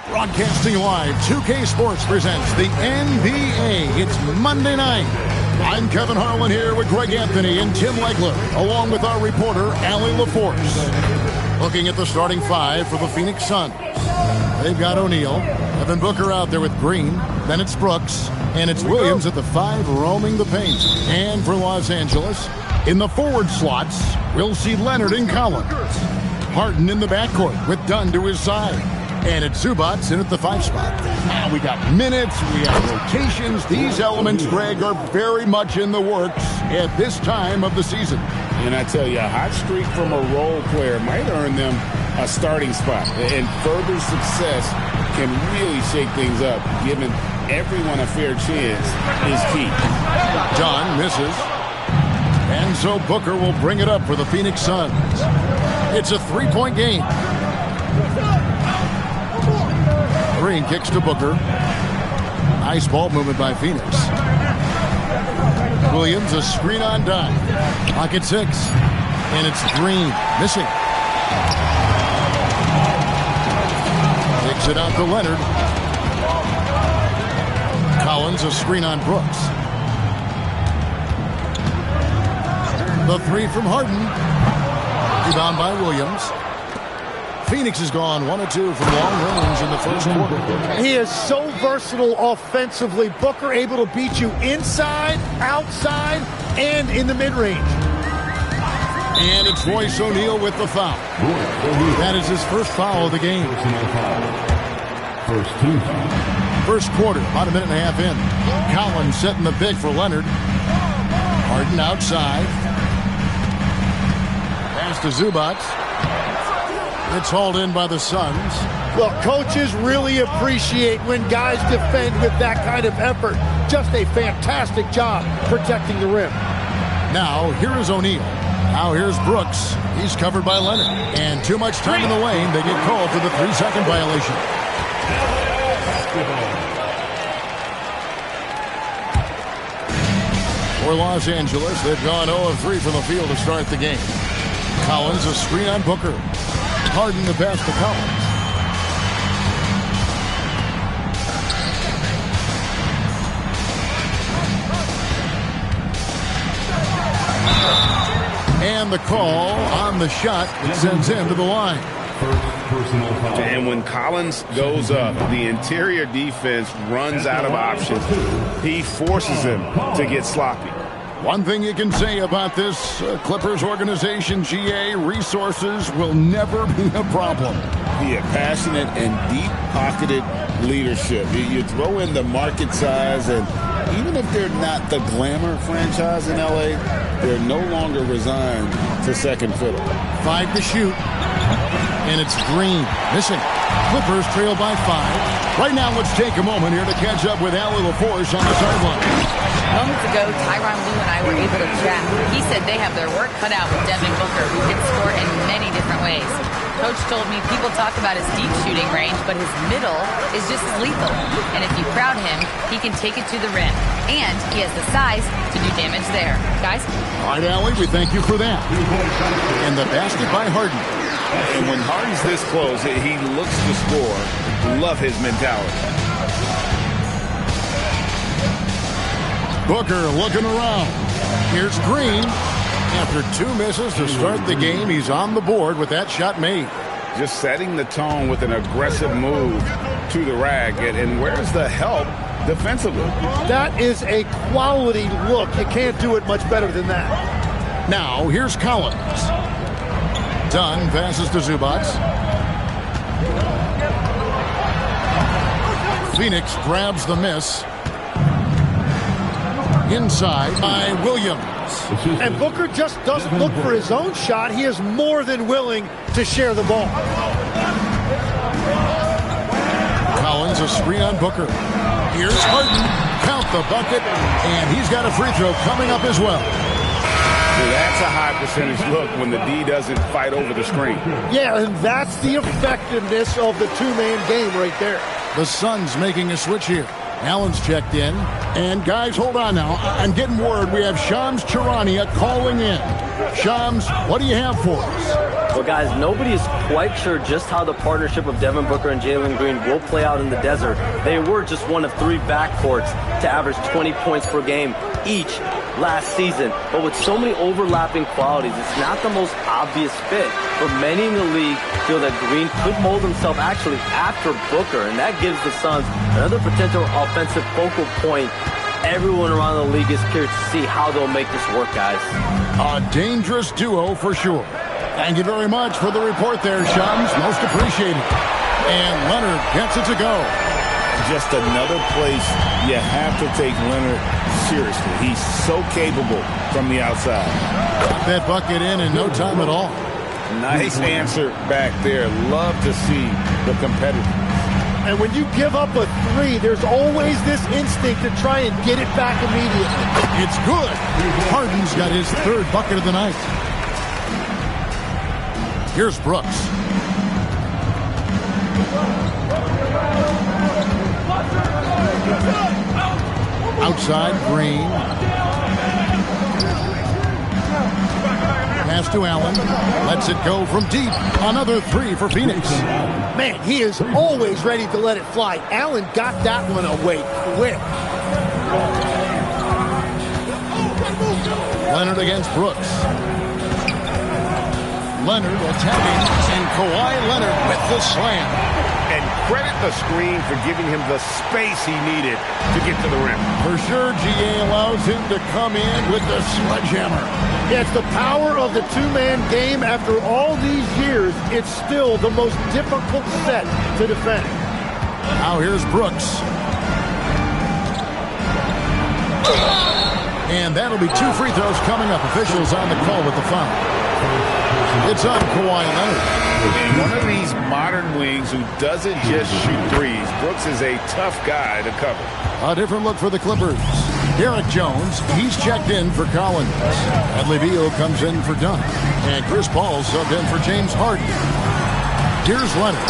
Broadcasting live, 2K Sports presents the NBA. It's Monday night. I'm Kevin Harlan here with Greg Anthony and Tim Legler, along with our reporter, Allie LaForce. Looking at the starting five for the Phoenix Suns. They've got O'Neal, Devin Booker out there with Green, then it's Brooks, and it's Williams at the 5 roaming the paint. And for Los Angeles, in the forward slots, we'll see Leonard and Collins. Harden in the backcourt with Dunn to his side. And it's Zubac in at the 5 spot. Now we got minutes, we have rotations. These elements, Greg, are very much in the works at this time of the season. And I tell you, a hot streak from a role player might earn them a starting spot. And further success can really shake things up. Giving everyone a fair chance is key. Dunn misses. And so Booker will bring it up for the Phoenix Suns. It's a 3-point game. Green kicks to Booker. Nice ball movement by Phoenix. Williams, a screen on Dunn. Pocket 6. And it's Green. Missing. Takes it out to Leonard. Collins, a screen on Brooks. The 3 from Harden. Rebound by Williams. Phoenix has gone 1 of 2 from long range in the first quarter. He is so versatile offensively. Booker able to beat you inside, outside, and in the mid-range. And it's Royce O'Neal with the foul. That is his first foul of the game. First quarter, about a minute and a half in. Collins setting the pick for Leonard. Harden outside. Pass to Zubac. It's hauled in by the Suns. Well, coaches really appreciate when guys defend with that kind of effort. Just a fantastic job protecting the rim. Now, here is O'Neal. Now, here's Brooks. He's covered by Leonard. And too much time in the lane. They get called for the 3-second violation. For Los Angeles, they've gone 0 of 3 from the field to start the game. Collins, a screen on Booker. Harden the pass to Collins. And the call on the shot that sends him to the line. And when Collins goes up, the interior defense runs out of options. He forces him to get sloppy. One thing you can say about this Clippers organization, GA, resources will never be a problem. Yeah, passionate and deep-pocketed leadership. You throw in the market size, and even if they're not the glamour franchise in L.A., they're no longer resigned to second fiddle. 5 to shoot. And it's Green. Missing. Clippers trail by 5. Right now, let's take a moment here to catch up with Allie LaForce on the sideline. Moments ago, Tyronn Lue and I were able to chat. He said they have their work cut out with Devin Booker, who can score in many different ways. Coach told me people talk about his deep shooting range, but his middle is just as lethal. And if you crowd him, he can take it to the rim. And he has the size to do damage there. Guys? All right, Allie, we thank you for that. And the basket by Harden. And when Harden's this close, he looks to score. Love his mentality. Booker looking around. Here's Green. After 2 misses to start the game, he's on the board with that shot made. Just setting the tone with an aggressive move to the rack. And where's the help defensively? That is a quality look. You can't do it much better than that. Now, here's Collins. Dunn passes to Zubac. Phoenix grabs the miss. Inside by Williams. And Booker just doesn't look for his own shot. He is more than willing to share the ball. Collins, a screen on Booker. Here's Harden. Count the bucket. And he's got a free throw coming up as well. That's a high percentage look when the D doesn't fight over the screen. Yeah, and that's the effectiveness of the two-man game right there. The Suns making a switch here. Allen's checked in. And guys, hold on now. I'm getting word we have Shams Charania calling in. Shams, what do you have for us? Well, guys, nobody is quite sure just how the partnership of Devin Booker and Jalen Green will play out in the desert. They were just one of 3 backcourts to average 20 points per game each last season. But with so many overlapping qualities, it's not the most obvious fit. But many in the league feel that Green could mold himself actually after Booker, and that gives the Suns another potential offensive focal point. Everyone around the league is curious to see how they'll make this work, guys. A dangerous duo for sure. Thank you very much for the report there, Shams. Most appreciated. And Leonard gets it to go. Just another place you have to take Leonard seriously. He's so capable from the outside. Got that bucket in no time at all. Nice answer back there. Love to see the competitor. And when you give up a 3, there's always this instinct to try and get it back immediately. It's good. Harden's got his 3rd bucket of the night. Here's Brooks. Outside, Green. Pass to Allen. Lets it go from deep. Another 3 for Phoenix. Man, he is always ready to let it fly. Allen got that one away quick. Leonard against Brooks. Leonard attacking, and Kawhi Leonard with the slam. And credit the screen for giving him the space he needed to get to the rim. For sure, GA allows him to come in with the sledgehammer. Yeah, it's the power of the 2-man game. After all these years, it's still the most difficult set to defend. Now here's Brooks. And that'll be 2 free throws coming up. Officials on the call with the foul. It's on Kawhi Leonard. And one of these modern wings who doesn't just shoot threes. Brooks is a tough guy to cover. A different look for the Clippers. Derek Jones, he's checked in for Collins. Bradley Beal comes in for Dunn. And Chris Paul subbed in for James Harden. Here's Leonard.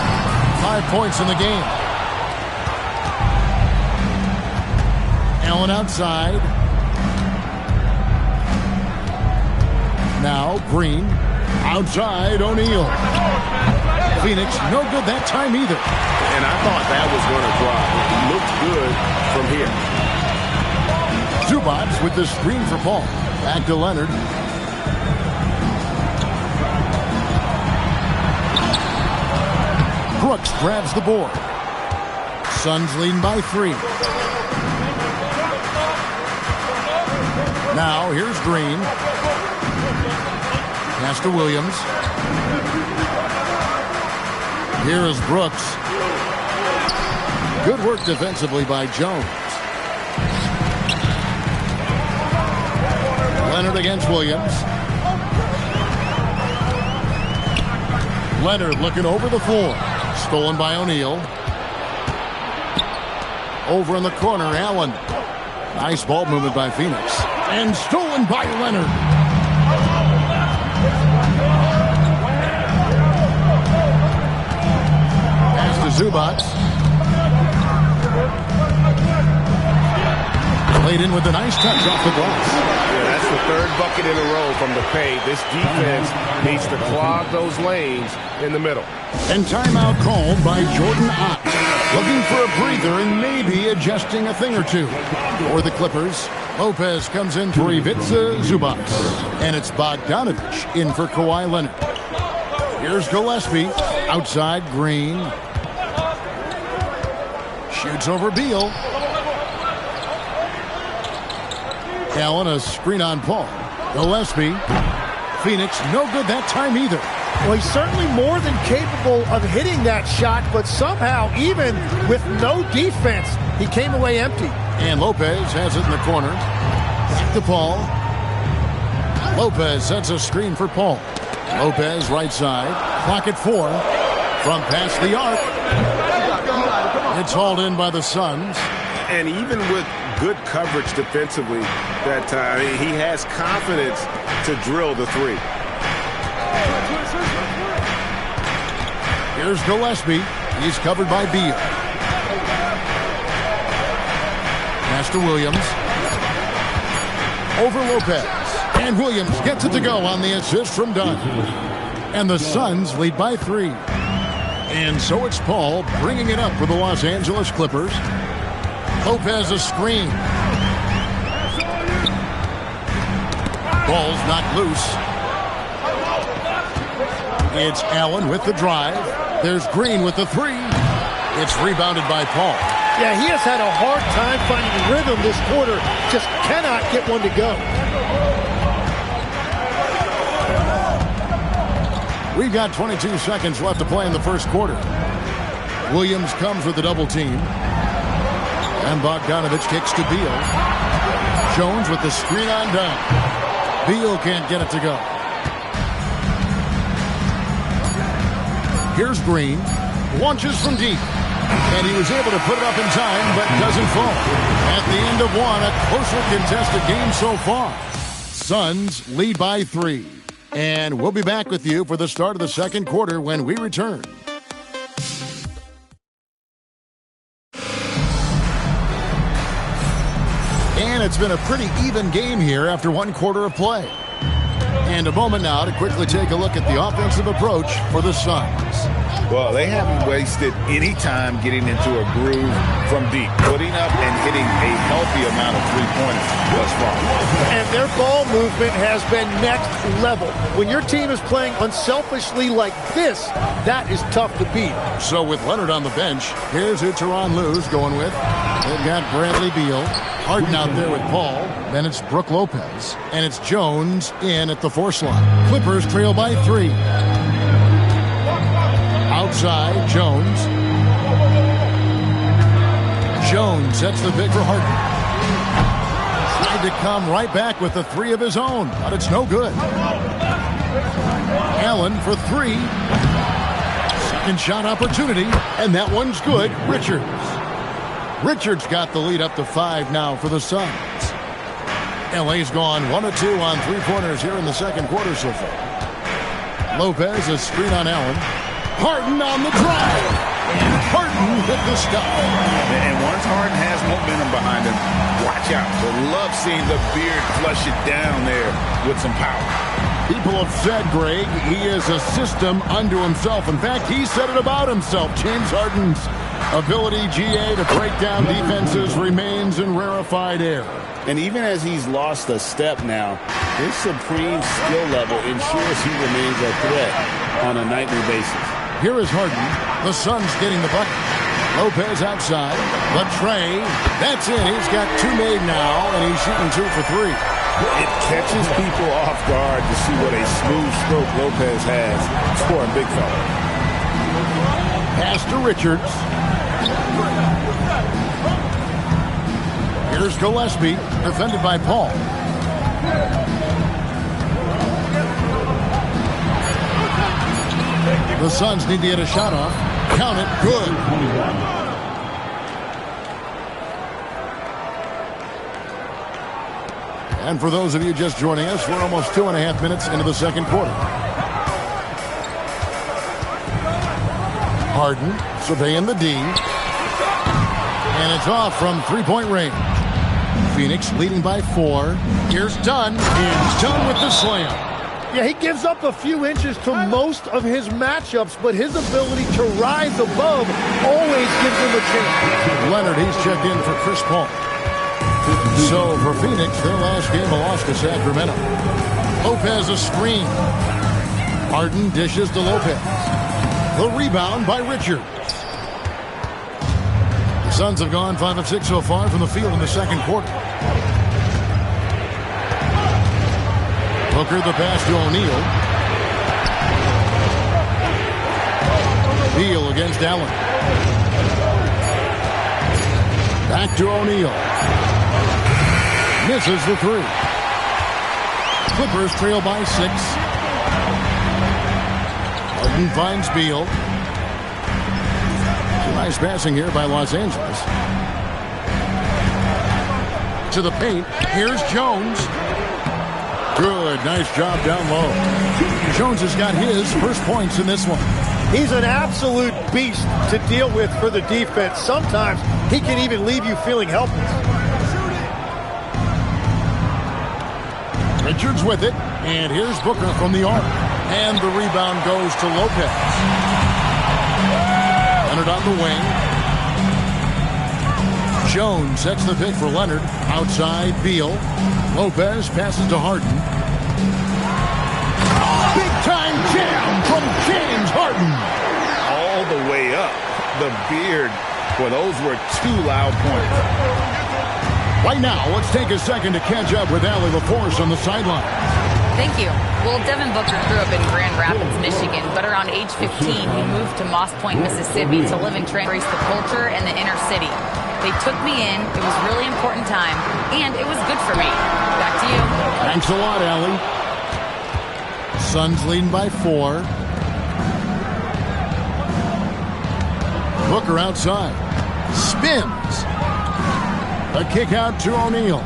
5 points in the game. Allen outside. Now Green. Outside O'Neal. Phoenix, no good that time either. And I thought that was going to drop. It looked good from here. Zubac with the screen for Paul. Back to Leonard. Brooks grabs the board. Suns leading by 3. Now here's Green. Pass to Williams. Here is Brooks. Good work defensively by Jones. Leonard against Williams. Leonard looking over the floor. Stolen by O'Neal. Over in the corner, Allen. Nice ball movement by Phoenix. And stolen by Leonard. Zubac. Played in with a nice touch off the glass. Yeah, that's the 3rd bucket in a row from the paint. This defense needs to clog those lanes in the middle. And timeout called by Jordan Ott. Looking for a breather and maybe adjusting a thing or two. For the Clippers, Lopez comes in for Ivica Zubac. And it's Bogdanovich in for Kawhi Leonard. Here's Gillespie. Outside, Green. Shoots over Beal. Allen, a screen on Paul. Gillespie. Phoenix, no good that time either. Well, he's certainly more than capable of hitting that shot, but somehow, even with no defense, he came away empty. And Lopez has it in the corner. Back to Paul. Lopez sets a screen for Paul. Lopez right side. Clock at 4. From past the arc. It's hauled in by the Suns. And even with good coverage defensively that time, he has confidence to drill the 3. Here's Gillespie. He's covered by Beal. Pass to Williams. Over Lopez. And Williams gets it to go on the assist from Dunn. And the Suns lead by 3. And so it's Paul bringing it up for the Los Angeles Clippers. Lopez a screen. Ball's knocked loose. It's Allen with the drive. There's Green with the 3. It's rebounded by Paul. Yeah, he has had a hard time finding rhythm this quarter. Just cannot get one to go. We've got 22 seconds left to play in the first quarter. Williams comes with the double team. And Bogdanovich kicks to Beal. Jones with the screen on down. Beal can't get it to go. Here's Green. Launches from deep. And he was able to put it up in time, but doesn't fall. At the end of one, a closely contested game so far. Suns lead by 3. And we'll be back with you for the start of the second quarter when we return. And it's been a pretty even game here after one quarter of play. And a moment now to quickly take a look at the offensive approach for the Suns. Well, they haven't wasted any time getting into a groove from deep, putting up and hitting a healthy amount of three-pointers thus far. And their ball movement has been next level. When your team is playing unselfishly like this, that is tough to beat. So with Leonard on the bench, here's who Tyronn Lue's going with. They've got Bradley Beal. Harden out there with Paul. Then it's Brook Lopez. And it's Jones in at the 4 slot. Clippers trail by 3. Outside, Jones. Jones sets the pick for Harden. Tried to come right back with the 3 of his own, but it's no good. Allen for 3. Second shot opportunity, and that one's good. Richards got the lead up to 5 now for the Suns. LA's gone 1 of 2 on 3-pointers here in the second quarter so far. Lopez a screen on Allen. Harden on the drive. And Harden hit the stop. And once Harden has momentum behind him, watch out. We'll love seeing the beard flush it down there with some power. People have said, Greg, he is a system unto himself. In fact, he said it about himself. James Harden's ability, GA, to break down defenses remains in rarefied air. And even as he's lost a step now, his supreme skill level ensures he remains a threat on a nightly basis. Here is Harden. The Suns getting the bucket. Lopez outside. The tray. That's it. He's got 2 made now, and he's shooting 2 for 3. It catches people off guard to see what a smooth stroke Lopez has for a big fella. Pass to Richards. Here's Gillespie, defended by Paul. The Suns need to get a shot off. Count it. Good. And for those of you just joining us, we're almost 2.5 minutes into the second quarter. Harden surveying the D. And it's off from 3-point range. Phoenix leading by 4. Here's Dunn. He's done with the slam. Yeah, he gives up a few inches to most of his matchups, but his ability to rise above always gives him a chance. Leonard, he's checked in for Chris Paul. So for Phoenix, their last game a loss to Sacramento. Lopez a screen. Harden dishes to Lopez. The rebound by Richards. The Suns have gone 5 of 6 so far from the field in the second quarter. Booker the pass to O'Neal. Beal against Allen. Back to O'Neal. Misses the 3. Clippers trail by 6. Harden finds Beal. Nice passing here by Los Angeles. To the paint. Here's Jones. Good. Nice job down low. Jones has got his first points in this one. He's an absolute beast to deal with for the defense. Sometimes he can even leave you feeling helpless. Richards with it. And here's Booker from the arc. And the rebound goes to Lopez. Leonard on the wing. Jones sets the pick for Leonard. Outside, Beal. Lopez passes to Harden. Big-time jam from James Harden. All the way up. The beard. Well, those were 2 loud points. Right now, let's take a second to catch up with Allie LaForce on the sideline. Thank you. Well, Devin Booker grew up in Grand Rapids, Michigan, but around age 15, he moved to Moss Point, Mississippi to live and embrace the culture and the inner city. They took me in. It was a really important time, and it was good for me. Back to you. Thanks a lot, Allie. Suns leading by 4. Booker outside. Spins. A kick out to O'Neal.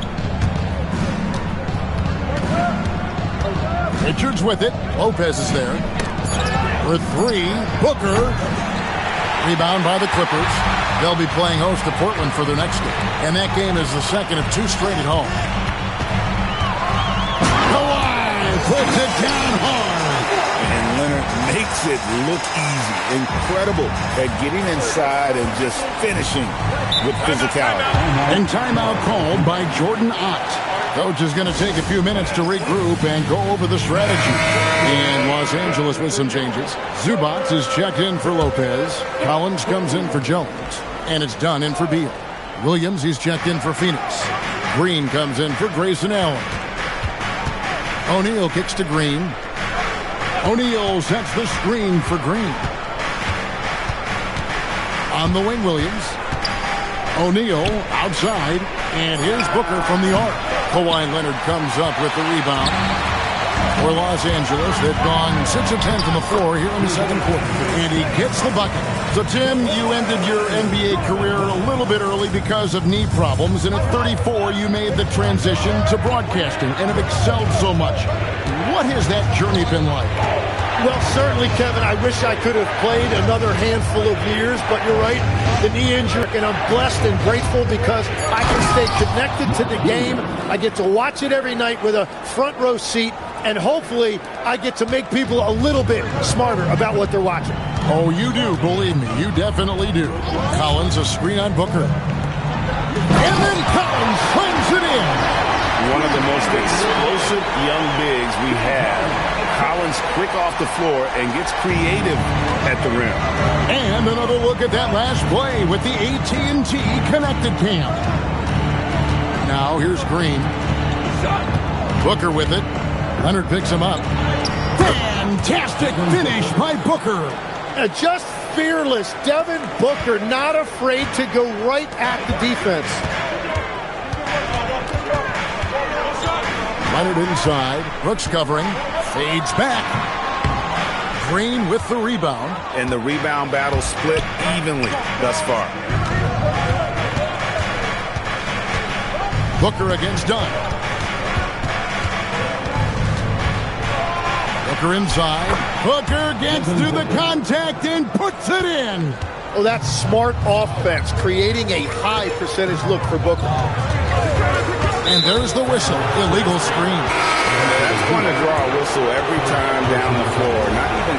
Richards with it. Lopez is there. For 3. Booker. Rebound by the Clippers. They'll be playing host to Portland for their next game. And that game is the second of 2 straight at home. Kawhi puts it down hard. And Leonard makes it look easy. Incredible at getting inside and just finishing with physicality. And timeout called by Jordan Ott. Coach is going to take a few minutes to regroup and go over the strategy. In Los Angeles with some changes. Zubac is checked in for Lopez. Collins comes in for Jones. And it's Dunn in for Beal. Williams, he's checked in for Phoenix. Green comes in for Grayson Allen. O'Neal kicks to Green. O'Neal sets the screen for Green. On the wing, Williams. O'Neal outside. And here's Booker from the arc. Kawhi Leonard comes up with the rebound. For Los Angeles, they've gone 6 of 10 from the floor here in the second quarter. And he gets the bucket. So, Tim, you ended your NBA career a little bit early because of knee problems. And at 34, you made the transition to broadcasting and have excelled so much. What has that journey been like? Well, certainly, Kevin, I wish I could have played another handful of years, but you're right, the knee injury, and I'm blessed and grateful because I can stay connected to the game. I get to watch it every night with a front row seat, and hopefully I get to make people a little bit smarter about what they're watching. Oh, you do, believe me, you definitely do. Collins, a screen on Booker. And then Collins slams it in. One of the most explosive young bigs we have. Collins quick off the floor and gets creative at the rim. And another look at that last play with the AT&T Connected Cam. Now here's Green. Booker with it. Leonard picks him up. Fantastic finish by Booker. Just fearless. Devin Booker not afraid to go right at the defense. Leonard inside. Brooks covering. Fades back. Green with the rebound. And the rebound battle split evenly thus far. Booker against Dunn. Booker inside. Booker gets to the contact and puts it in. Oh, that's smart offense, creating a high percentage look for Booker. And there's the whistle. Illegal screen. That's going to draw a whistle every time down the floor. Not even